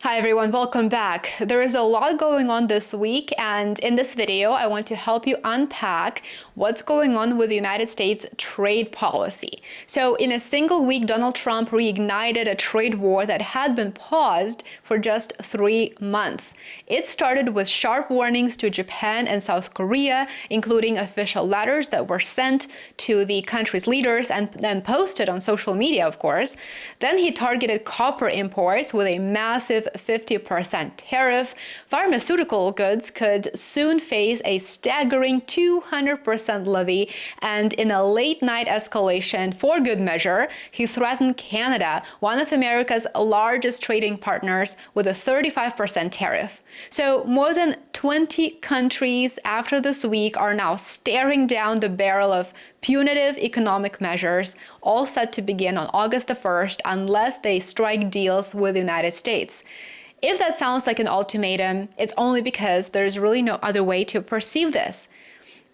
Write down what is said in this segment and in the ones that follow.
Hi everyone, welcome back. There is a lot going on this week, and in this video I want to help you unpack what's going on with the United States trade policy. So in a single week, Donald Trump reignited a trade war that had been paused for just 3 months. It started with sharp warnings to Japan and South Korea, including official letters that were sent to the country's leaders and then posted on social media, of course. Then he targeted copper imports with a massive 50% tariff. Pharmaceutical goods could soon face a staggering 200% levy, and in a late-night escalation for good measure, he threatened Canada, one of America's largest trading partners, with a 35% tariff. So more than 20 countries after this week are now staring down the barrel of punitive economic measures, all set to begin on August the 1st unless they strike deals with the United States. If that sounds like an ultimatum, it's only because there's really no other way to perceive this.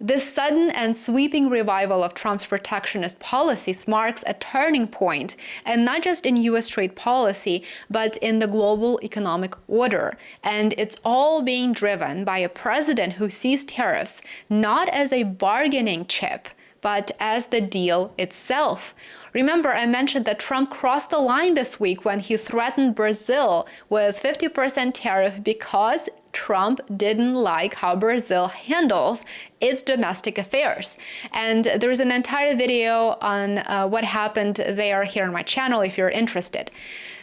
This sudden and sweeping revival of Trump's protectionist policies marks a turning point, and not just in U.S. trade policy, but in the global economic order. And it's all being driven by a president who sees tariffs not as a bargaining chip, but as the deal itself. Remember, I mentioned that Trump crossed the line this week when he threatened Brazil with 50% tariff because Trump didn't like how Brazil handles its domestic affairs. And there's an entire video on what happened there here on my channel if you're interested.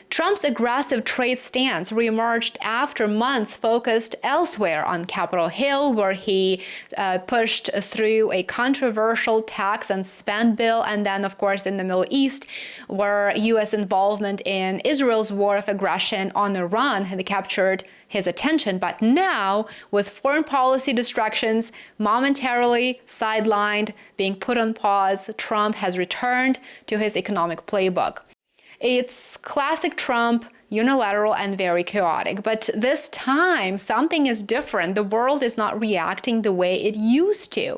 Trump's aggressive trade stance reemerged after months focused elsewhere on Capitol Hill, where he pushed through a controversial tax and spend bill, and then, of course, in the Middle East, where U.S. involvement in Israel's war of aggression on Iran had captured his attention. But now, with foreign policy distractions momentarily sidelined, being put on pause, Trump has returned to his economic playbook. It's classic Trump, unilateral and very chaotic. But this time, something is different. The world is not reacting the way it used to.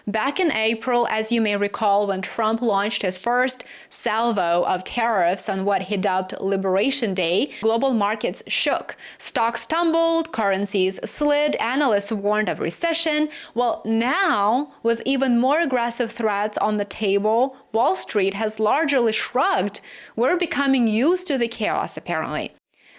Back in April, as you may recall, when Trump launched his first salvo of tariffs on what he dubbed Liberation Day, global markets shook. Stocks tumbled, currencies slid, analysts warned of recession. Well, now, with even more aggressive threats on the table, Wall Street has largely shrugged. We're becoming used to the chaos, apparently.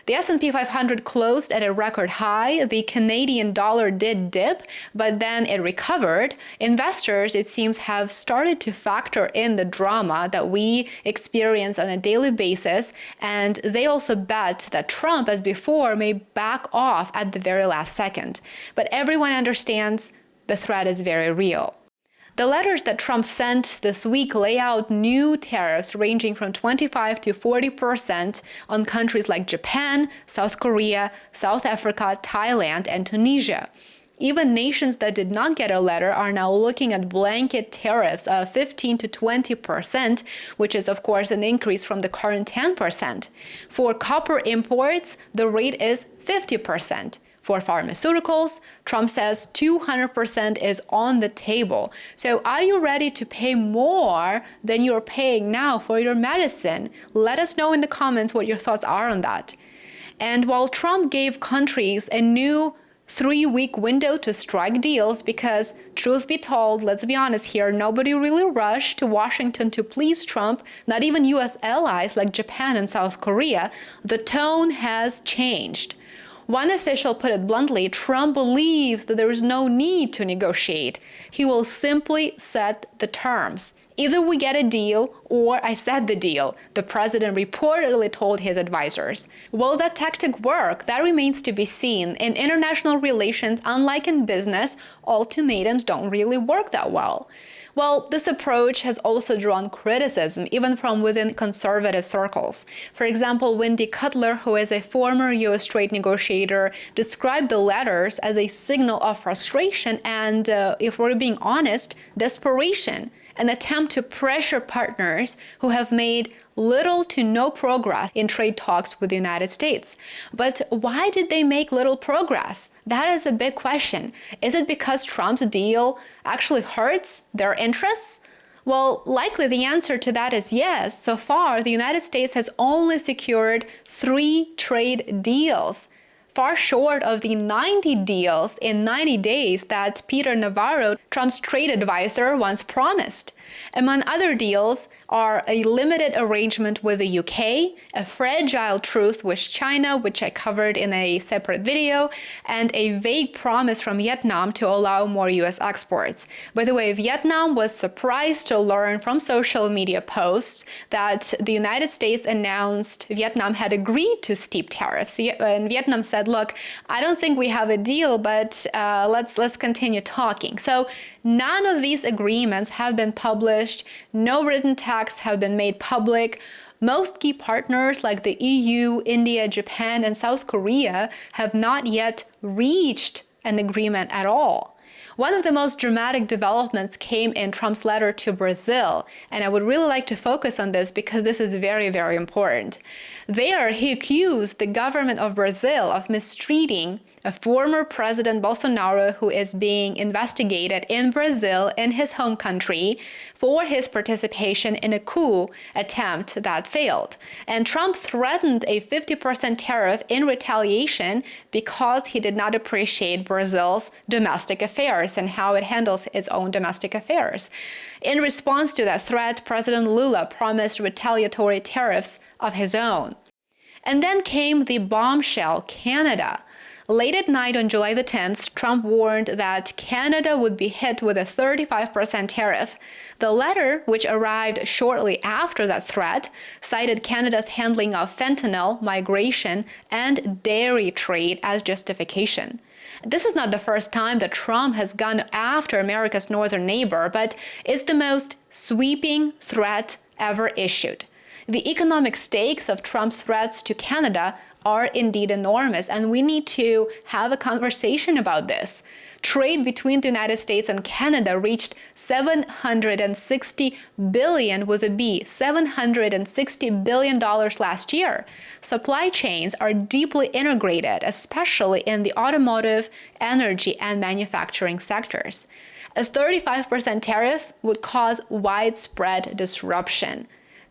The S&P 500 closed at a record high. The Canadian dollar did dip, but then it recovered. Investors, it seems, have started to factor in the drama that we experience on a daily basis, and they also bet that Trump, as before, may back off at the very last second. But everyone understands the threat is very real. The letters that Trump sent this week lay out new tariffs ranging from 25 to 40% on countries like Japan, South Korea, South Africa, Thailand, and Tunisia. Even nations that did not get a letter are now looking at blanket tariffs of 15 to 20%, which is, of course, an increase from the current 10%. For copper imports, the rate is 50%. For pharmaceuticals, Trump says 200% is on the table. So are you ready to pay more than you're paying now for your medicine? Let us know in the comments what your thoughts are on that. And while Trump gave countries a new 3-week window to strike deals, because truth be told, let's be honest here, nobody really rushed to Washington to please Trump, not even U.S. allies like Japan and South Korea, the tone has changed. One official put it bluntly, Trump believes that there is no need to negotiate. He will simply set the terms. Either we get a deal or I set the deal, the president reportedly told his advisors. Will that tactic work? That remains to be seen. In international relations, unlike in business, ultimatums don't really work that well. Well, this approach has also drawn criticism, even from within conservative circles. For example, Wendy Cutler, who is a former U.S. trade negotiator, described the letters as a signal of frustration and, if we're being honest, desperation, an attempt to pressure partners who have made little to no progress in trade talks with the United States. But why did they make little progress? That is a big question. Is it because Trump's deal actually hurts their interests? Well, likely the answer to that is yes. So far, the United States has only secured 3 trade deals, far short of the 90 deals in 90 days that Peter Navarro, Trump's trade advisor, once promised. Among other deals are a limited arrangement with the UK, a fragile truce with China, which I covered in a separate video, and a vague promise from Vietnam to allow more US exports. By the way, Vietnam was surprised to learn from social media posts that the United States announced Vietnam had agreed to steep tariffs. And Vietnam said, look, I don't think we have a deal, but let's continue talking. So none of these agreements have been published. No written texts have been made public. Most key partners like the EU, India, Japan, and South Korea have not yet reached an agreement at all. One of the most dramatic developments came in Trump's letter to Brazil, and I would really like to focus on this because this is very, very important. There, he accused the government of Brazil of mistreating a former President Bolsonaro who is being investigated in Brazil, in his home country, for his participation in a coup attempt that failed. And Trump threatened a 50% tariff in retaliation because he did not appreciate Brazil's domestic affairs and how it handles its own domestic affairs. In response to that threat, President Lula promised retaliatory tariffs of his own. And then came the bombshell, Canada. Late at night on July the 10th, Trump warned that Canada would be hit with a 35% tariff. The letter, which arrived shortly after that threat, cited Canada's handling of fentanyl, migration, and dairy trade as justification. This is not the first time that Trump has gone after America's northern neighbor, but it's the most sweeping threat ever issued. The economic stakes of Trump's threats to Canada are indeed enormous, and we need to have a conversation about this. Trade between the United States and Canada reached $760 billion with a B, $760 billion last year. Supply chains are deeply integrated, especially in the automotive, energy, and manufacturing sectors. A 35% tariff would cause widespread disruption.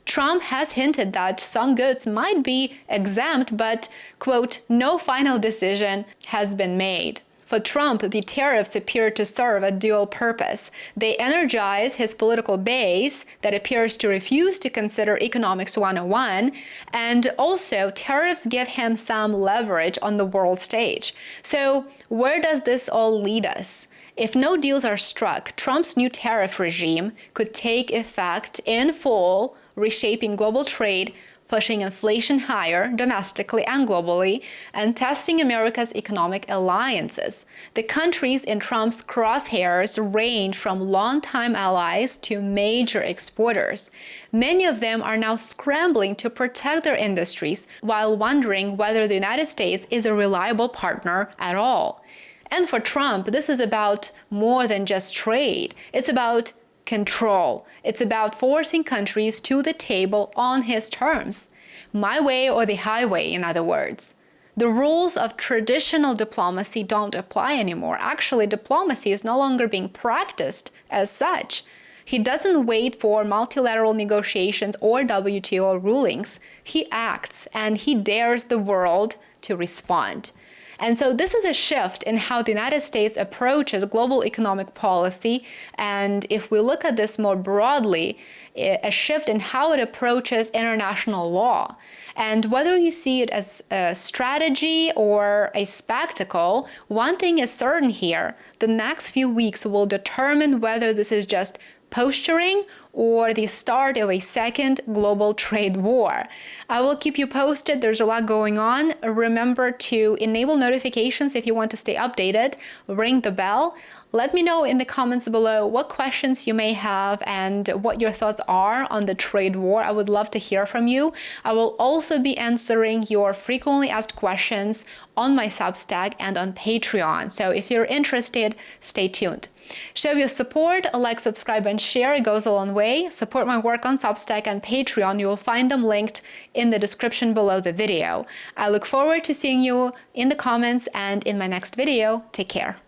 Trump has hinted that some goods might be exempt, but, quote, no final decision has been made. For Trump, the tariffs appear to serve a dual purpose. They energize his political base that appears to refuse to consider economics 101, and also tariffs give him some leverage on the world stage. So where does this all lead us? If no deals are struck, Trump's new tariff regime could take effect in full, reshaping global trade, pushing inflation higher domestically and globally, and testing America's economic alliances. The countries in Trump's crosshairs range from longtime allies to major exporters. Many of them are now scrambling to protect their industries while wondering whether the United States is a reliable partner at all. And for Trump, this is about more than just trade. It's about control. It's about forcing countries to the table on his terms. My way or the highway, in other words. The rules of traditional diplomacy don't apply anymore. Actually, diplomacy is no longer being practiced as such. He doesn't wait for multilateral negotiations or WTO rulings. He acts, and he dares the world to respond. And so this is a shift in how the United States approaches global economic policy. And if we look at this more broadly, a shift in how it approaches international law. And whether you see it as a strategy or a spectacle, one thing is certain here. The next few weeks will determine whether this is just posturing or the start of a second global trade war. I will keep you posted. There's a lot going on. Remember to enable notifications if you want to stay updated. Ring the bell. Let me know in the comments below what questions you may have and what your thoughts are on the trade war. I would love to hear from you. I will also be answering your frequently asked questions on my Substack and on Patreon. So if you're interested, stay tuned. Show your support, like, subscribe, and share. It goes a long way. Support my work on Substack and Patreon. You will find them linked in the description below the video. I look forward to seeing you in the comments and in my next video. Take care.